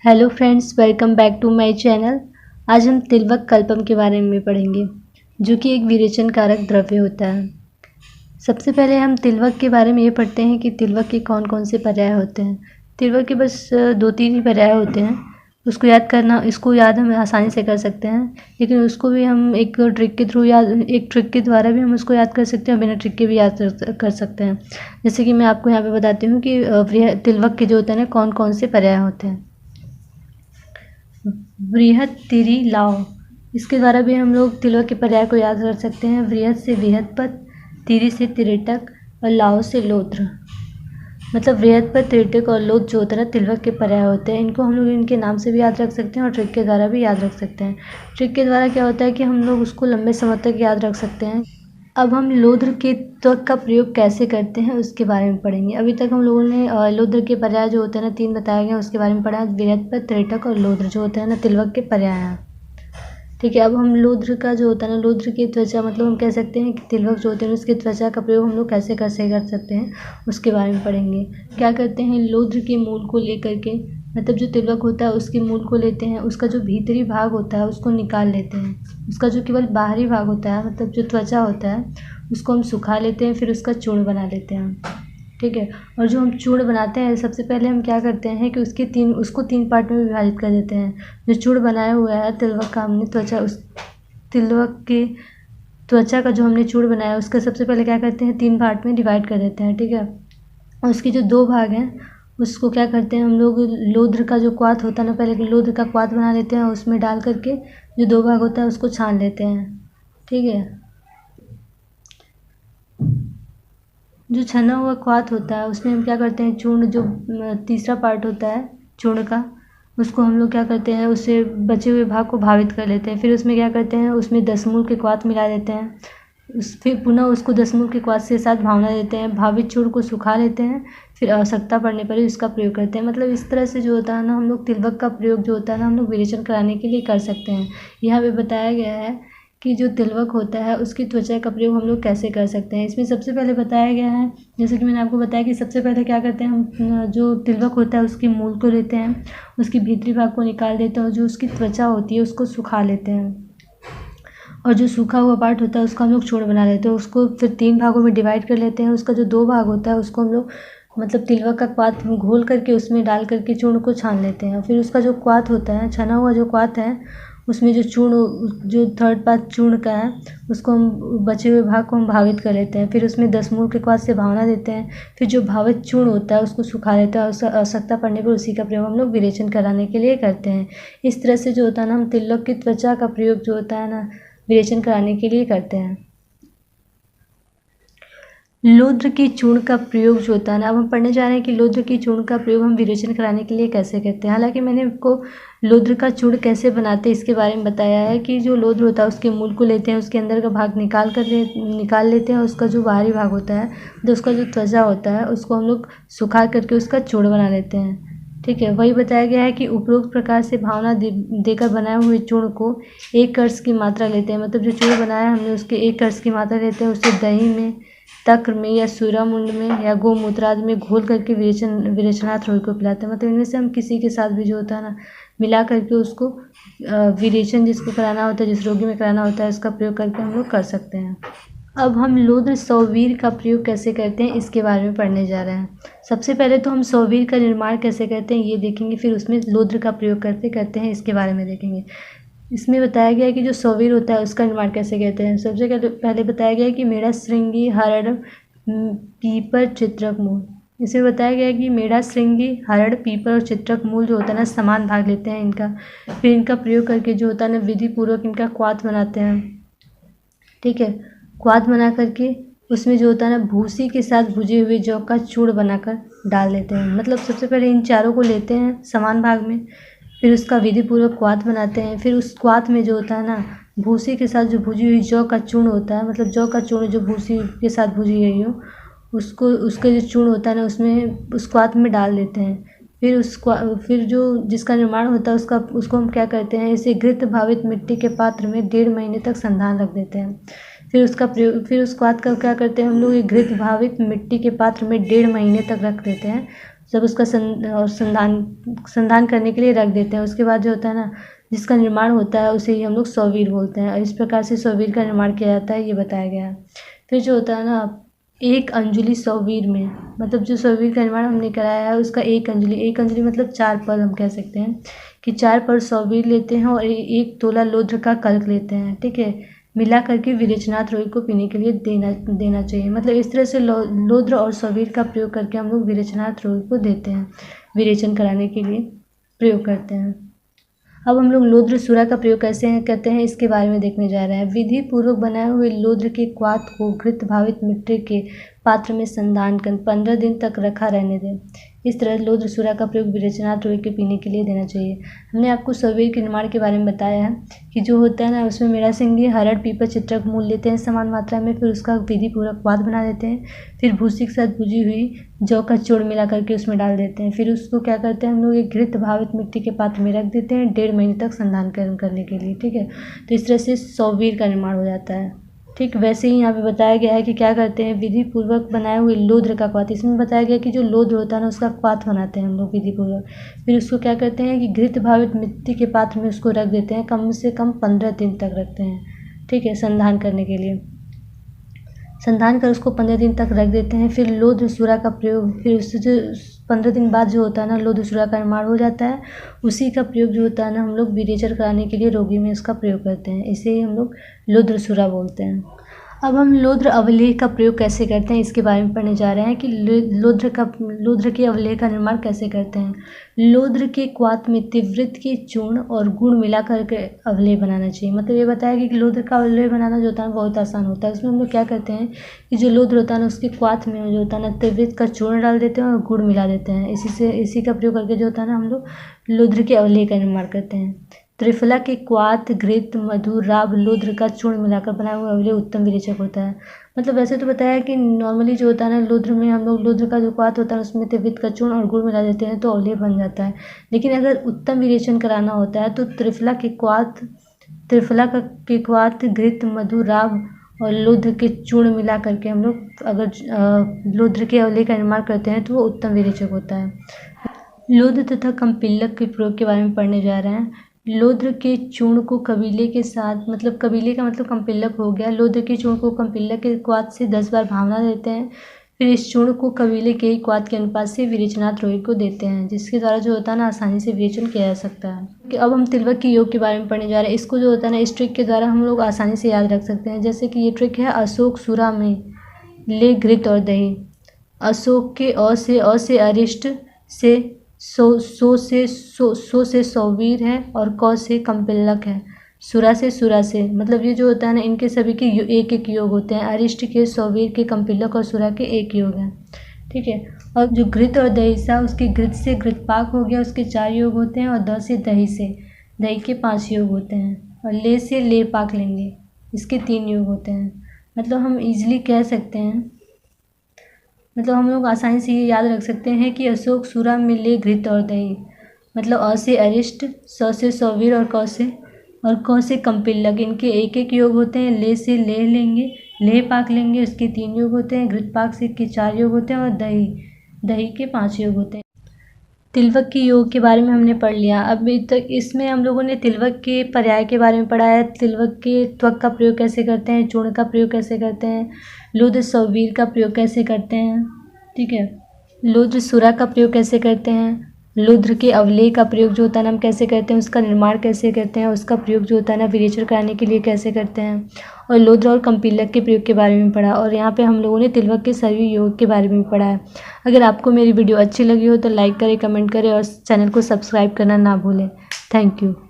Hello friends, welcome back to my channel. आज हम तिलवक कल्पम के बारे में पढ़ेंगे, जो कि एक विरेचन कारक द्रव्य होता है। सबसे पहले हम तिलवक के बारे में ये पढ़ते हैं कि तिलवक के कौन कौन से पर्याय होते हैं। तिलवक के बस 2-3 ही पर्याय होते हैं। इसको याद हम आसानी से कर सकते हैं, लेकिन उसको भी हम एक ट्रिक के द्वारा भी हम उसको याद कर सकते हैं और बिना ट्रिक के भी याद कर सकते हैं। जैसे कि मैं आपको यहाँ पे बताती हूँ कि तिलवक के जो होते हैं ना, कौन कौन से पर्याय होते हैं। वृहत तिरी लाव, इसके द्वारा भी हम लोग तिलवक के पर्याय को याद कर सकते हैं। वृहत से विहतपद, तिरी से तिरेटक और लाव से लोत्र। मतलब वृहतपद, तिरेटक और लोथ जो होता है ना, तिलवक के पर्याय होते हैं। इनको हम लोग इनके नाम से भी याद रख सकते हैं और ट्रिक के द्वारा भी याद रख सकते हैं। ट्रिक के द्वारा क्या होता है कि हम लोग उसको लंबे समय तक याद रख सकते हैं। अब हम लोध्र के त्वक का प्रयोग कैसे करते हैं उसके बारे में पढ़ेंगे। अभी तक हम लोगों ने लोध्र के पर्याय जो होते हैं ना, 3 बताए गए, उसके बारे में पढ़ा। विरहतपद, तिरेटक और लोध्र जो होते हैं ना, तिलवक के पर्याय हैं। ठीक है, अब हम लोध्र का जो होता है ना, लोध्र की त्वचा, मतलब हम कह सकते हैं कि तिलवक जो होते हैं उसकी त्वचा का प्रयोग हम लोग कैसे कैसे कर सकते हैं उसके बारे में पढ़ेंगे। क्या करते हैं, लोध्र के मूल को लेकर के, मतलब जो तिलवक होता है उसके मूल को लेते हैं, उसका जो भीतरी भाग होता है उसको निकाल लेते हैं। उसका जो केवल बाहरी भाग होता है, मतलब जो त्वचा होता है, उसको हम सुखा लेते हैं, फिर उसका चूर्ण बना लेते हैं। ठीक है, और जो हम चूर्ण बनाते हैं, सबसे पहले हम क्या करते हैं कि उसको 3 पार्ट में विभाजित कर देते हैं। जो चूर्ण बनाया हुआ है तिलवक का, हमने तिलवक के त्वचा का जो हमने चूर्ण बनाया है, उसका सबसे पहले क्या करते हैं, 3 पार्ट में डिवाइड कर देते हैं। ठीक है, और उसके जो 2 भाग हैं उसको क्या करते हैं हम लोग, लोध्र का जो क्वाथ होता है ना, पहले लोध्र का क्वाथ बना लेते हैं और उसमें डाल करके जो 2 भाग होता है उसको छान लेते हैं। ठीक है, जो छना हुआ क्वाथ होता है उसमें हम क्या करते हैं, चूर्ण जो तीसरा पार्ट होता है चूर्ण का, उसको हम लोग क्या करते हैं, उससे बचे हुए भाग को भावित कर लेते हैं। फिर उसमें क्या करते हैं, उसमें 10 मूल के क्वाथ मिला देते हैं। फिर पुनः उसको 10 मूल के क्वाथ के साथ भावना देते हैं। भावित चूर्ण को सुखा लेते हैं, फिर आवश्यकता पड़ने पर ही इसका प्रयोग करते हैं। मतलब इस तरह से जो होता है ना, हम लोग तिलवक का प्रयोग जो होता है ना, हम लोग विरेचन कराने के लिए कर सकते हैं। यहाँ पे बताया गया है कि जो तिलवक होता है उसकी त्वचा का प्रयोग हम लोग कैसे कर सकते हैं। इसमें सबसे पहले बताया गया है, जैसे कि मैंने आपको बताया कि सबसे पहले क्या करते हैं हम, जो तिलवक होता है उसके मूल को लेते हैं, उसकी भीतरी भाग को निकाल देते हैं और जो उसकी त्वचा होती है उसको सुखा लेते हैं। और जो सूखा हुआ पार्ट होता है उसका हम लोग चूर्ण बना लेते हैं। उसको फिर 3 भागों में डिवाइड कर लेते हैं। उसका जो 2 भाग होता है उसको हम लोग, मतलब तिलवक का क्वाथ घोल करके उसमें डाल करके चूर्ण को छान लेते हैं। फिर उसका जो क्वाथ होता है, छना हुआ जो क्वाथ है, उसमें जो चूर्ण, जो थर्ड पार्ट चूर्ण का है, उसको हम, बचे हुए भाग को हम भावित कर लेते हैं। फिर उसमें 10 मूल के क्वाथ से भावना देते हैं। फिर जो भावित चूर्ण होता है उसको सुखा लेते हैं और आवश्यकता पड़ने पर उसी का प्रयोग हम लोग विरेचन कराने के लिए करते हैं। इस तरह से जो होता है ना, हम तिलवक की त्वचा का प्रयोग जो होता है ना, विरेचन कराने के लिए करते हैं। लोध्र की चूर्ण का प्रयोग जो होता है ना, अब हम पढ़ने जा रहे हैं कि लोध्र की चूर्ण का प्रयोग हम विरेचन कराने के लिए कैसे करते हैं। हालांकि मैंने आपको लोध्र का चूर्ण कैसे बनाते हैं इसके बारे में बताया है कि जो लोध्र होता है उसके मूल को लेते हैं, उसके अंदर का भाग निकाल लेते हैं। उसका जो बाहरी भाग होता है, तो उसका जो त्वचा होता है, उसको हम लोग सुखा करके उसका चूर्ण बना लेते हैं। ठीक है, वही बताया गया है कि उपरोक्त प्रकार से भावना देकर बनाए हुए चूर्ण को 1 कर्ण की मात्रा लेते हैं। मतलब जो चूर्ण बनाया है हमने उसके 1 कर्ण की मात्रा लेते हैं। उससे दही में, तक्र में या सूरामुंड में या गोमूत्र आदि में घोल करके विरेचनार्थ रोगी को पिलाते हैं। मतलब इनमें से हम किसी के साथ भी जो होता है ना, मिला करके उसको विरेचन जिसको कराना होता है, जिस रोगी में कराना होता है, उसका प्रयोग करके हम लोग कर सकते हैं। अब हम लोध्र सौवीर का प्रयोग कैसे करते हैं इसके बारे में पढ़ने जा रहे हैं। सबसे पहले तो हम सौवीर का निर्माण कैसे करते हैं ये देखेंगे, फिर उसमें लोध्र का प्रयोग कैसे करते हैं इसके बारे में देखेंगे। इसमें बताया गया है कि जो सौवीर होता है उसका निर्माण कैसे कहते हैं। सबसे पहले बताया गया है कि मेढ़ा, श्रृंगी, हरड़, पीपर, चित्रक मूल। इसमें बताया गया है कि मेढ़ा, श्रृंगी, हरड़, पीपर और चित्रक मूल जो होता है ना, समान भाग लेते हैं इनका। फिर इनका प्रयोग करके जो होता है ना, विधि पूर्वक इनका क्वाथ बनाते हैं। ठीक है, क्वाथ बना करके उसमें जो होता है ना, भूसी के साथ भुजे हुए जौ का चूर्ण बनाकर डाल देते हैं। मतलब सबसे पहले इन चारों को लेते हैं समान भाग में, फिर उसका विधि पूर्वक क्वाथ बनाते हैं। फिर उस क्वाथ में जो होता है ना, भूसी के साथ जो भुजी हुई जौ का चूर्ण होता है, मतलब जौ का चूर्ण जो भूसी के साथ भुजी गई हो, उसको, उसका जो चूर्ण होता है ना, उसमें उस क्वाथ में डाल देते हैं। फिर जो जिसका निर्माण होता है उसको हम क्या करते हैं, इसे घृत भावित मिट्टी के पात्र में 1.5 महीने तक संधान रख देते हैं। फिर उस क्वाथ का क्या करते हैं हम लोग, एक घृत भावित मिट्टी के पात्र में 1.5 महीने तक रख देते हैं। सब उसका संधान करने के लिए रख देते हैं। उसके बाद जो होता है ना, जिसका निर्माण होता है उसे ही हम लोग सौवीर बोलते हैं, और इस प्रकार से सौवीर का निर्माण किया जाता है, ये बताया गया है। फिर जो होता है ना, एक अंजुलि सौवीर में, मतलब जो सौवीर का निर्माण हमने कराया है उसका एक अंजुलि मतलब 4 पल हम कह सकते हैं कि 4 पल सौवीर लेते हैं और 1 तोला लौद्र का कल्क लेते हैं, ठीक है, मिला करके विरेचनाथ रोगी को पीने के लिए देना चाहिए। मतलब इस तरह से लौद्र और सौवीर का प्रयोग करके हम लोग विरेचनाथ रोगी को देते हैं, विरेचन कराने के लिए प्रयोग करते हैं। अब हम लोग लौद्र सूरा का प्रयोग कैसे करते हैं इसके बारे में देखने जा रहे हैं। विधि पूर्वक बनाए हुए लौद्र के क्वाथ को घृत भावित मिट्टी के पात्र में संधान कर 15 दिन तक रखा रहने दें। इस तरह लौद्र सूरा का प्रयोग विरेचनाथ रोगी के पीने के लिए देना चाहिए। हमने आपको सौवीर के निर्माण के बारे में बताया है कि जो होता है ना, उसमें मेरा सिंगी, हरड़, पीपल, चित्रक, मूल लेते हैं समान मात्रा में, फिर उसका विधि पूर्वक क्वाथ बना देते हैं, फिर भूसी के साथ भुजी हुई जौ का चूर्ण मिला करके उसमें डाल देते हैं, फिर उसको क्या करते हैं हम लोग एक घृत भावित मिट्टी के पात्र में रख देते हैं 1.5 महीने तक संधान करने के लिए, ठीक है। तो इस तरह से सौवीर का निर्माण हो जाता है, ठीक। वैसे ही यहाँ पे बताया गया है कि क्या करते हैं, विधि पूर्वक बनाए हुए लौद्र का क्वाथ। इसमें बताया गया कि जो लौद्र होता है ना उसका क्वाथ बनाते हैं हम लोग विधि पूर्वक, फिर उसको क्या करते हैं कि घृत भावित मिट्टी के पात्र में उसको रख देते हैं, कम से कम 15 दिन तक रखते हैं, ठीक है, संधान करने के लिए। संधान कर उसको 15 दिन तक रख देते हैं। फिर लौद्र सूरा का प्रयोग, फिर उससे जो 15 दिन बाद जो होता है ना लौद्र सूरा का निर्माण हो जाता है, उसी का प्रयोग जो होता है ना हम लोग विरेचन कराने के लिए रोगी में उसका प्रयोग करते हैं, इसे ही हम लोग लौद्र सूरा बोलते हैं। अब हम लौद्र अवलेह का प्रयोग कैसे करते हैं इसके बारे में पढ़ने जा रहे हैं कि लौद्र के अवलेह का निर्माण कैसे करते हैं। लौद्र के क्वाथ में तिव्रत के चूर्ण और गुड़ मिला करके अवलेह बनाना चाहिए। मतलब ये बताया कि लौद्र का अवलेह बनाना जो होता है बहुत आसान होता है। उसमें हम लोग क्या करते हैं कि जो लौद्र होता है ना उसके क्वाथ में जो होता है ना तिव्रत का चूर्ण डाल देते हैं और गुड़ मिला देते हैं। इसी का प्रयोग करके जो होता है ना हम लोग लौद्र के अवलेह का निर्माण करते हैं। त्रिफला के क्वाथ, घृत, मधु, राब, लौद्र का चूर्ण मिलाकर बनाया हुआ अवलेह उत्तम विरेचक होता है। मतलब वैसे तो बताया कि नॉर्मली जो होता है ना लौद्र में हम लोग लौद्र का जो क्वाथ होता है उसमें तिव्रत का चूर्ण और गुड़ मिला देते हैं तो अवलेह बन जाता है। लेकिन अगर उत्तम विरेचन कराना होता है तो त्रिफला के क्वाथ, घृत, मधु, राब और लौद्र के चूर्ण मिला करके हम लोग अगर लौद्र के अवलेह का निर्माण करते हैं तो वो उत्तम विरेचक होता है। लौद्र तथा कंपिल्लक के प्रयोग के बारे में पढ़ने जा रहे हैं। लौद्र के चूर्ण को कबीले के साथ, मतलब कबीले का मतलब कंपिल्लक हो गया, लौद्र के चूर्ण को कंपिल्लक के क्वाथ से 10 बार भावना देते हैं। फिर इस चूर्ण को कबीले के ही क्वाथ के अनुपात से विरेचनाथ रोगी को देते हैं, जिसके द्वारा जो होता है ना आसानी से विरेचन किया जा सकता है। अब हम तिलवक की योग के बारे में पढ़ने जा रहे हैं। इसको जो होता है ना इस ट्रिक के द्वारा हम लोग आसानी से याद रख सकते हैं। जैसे कि ये ट्रिक है, अशोक सूरा में ले घृत और दही। अशोक के अ से अरिष्ट से सो से सौवीर है और क से कंपिल्लक है, सुरा से, मतलब ये जो होता है ना इनके सभी के एक एक योग होते हैं। अरिष्ट के, सौवीर के, कंपिल्लक और सुरा के एक योग हैं, ठीक है। और जो घृत और दही सा, उसके घृत से घृतपाक हो गया, उसके 4 योग होते हैं। और द से दही के 5 योग होते हैं। और ले से ले पाक लेंगे, इसके 3 योग होते हैं। मतलब हम इजीली कह सकते हैं, मतलब हम लोग आसानी से ये याद रख सकते हैं कि अशोक सूरा में ले घृत और दही, मतलब अ से अरिष्ट, स से सौवीर और क से कंपिल्लक, इनके एक एक योग होते हैं। ले से ले लेंगे, ले पाक लेंगे, उसके 3 योग होते हैं। घृत पाक से के 4 योग होते हैं और दही के 5 योग होते हैं। तिलवक की योग के बारे में हमने पढ़ लिया। अभी तक इसमें हम लोगों ने तिलवक के पर्याय के बारे में पढ़ा है। तिलवक के त्वक का प्रयोग कैसे करते हैं, चूर्ण का प्रयोग कैसे करते हैं, लौद्र सौवीर का प्रयोग कैसे करते हैं, ठीक है, लौद्र सूरा का प्रयोग कैसे करते हैं, लौद्र के अवलेह का प्रयोग जो होता है ना हम कैसे करते हैं, उसका निर्माण कैसे करते हैं, उसका प्रयोग जो होता है ना विरेचन कराने के लिए कैसे करते हैं, और लौद्र और कंपिल्लक के प्रयोग के बारे में पढ़ा। और यहाँ पे हम लोगों ने तिलवक के सभी योग के बारे में पढ़ा है। अगर आपको मेरी वीडियो अच्छी लगी हो तो लाइक करें, कमेंट करें और चैनल को सब्सक्राइब करना ना भूलें। Thank you.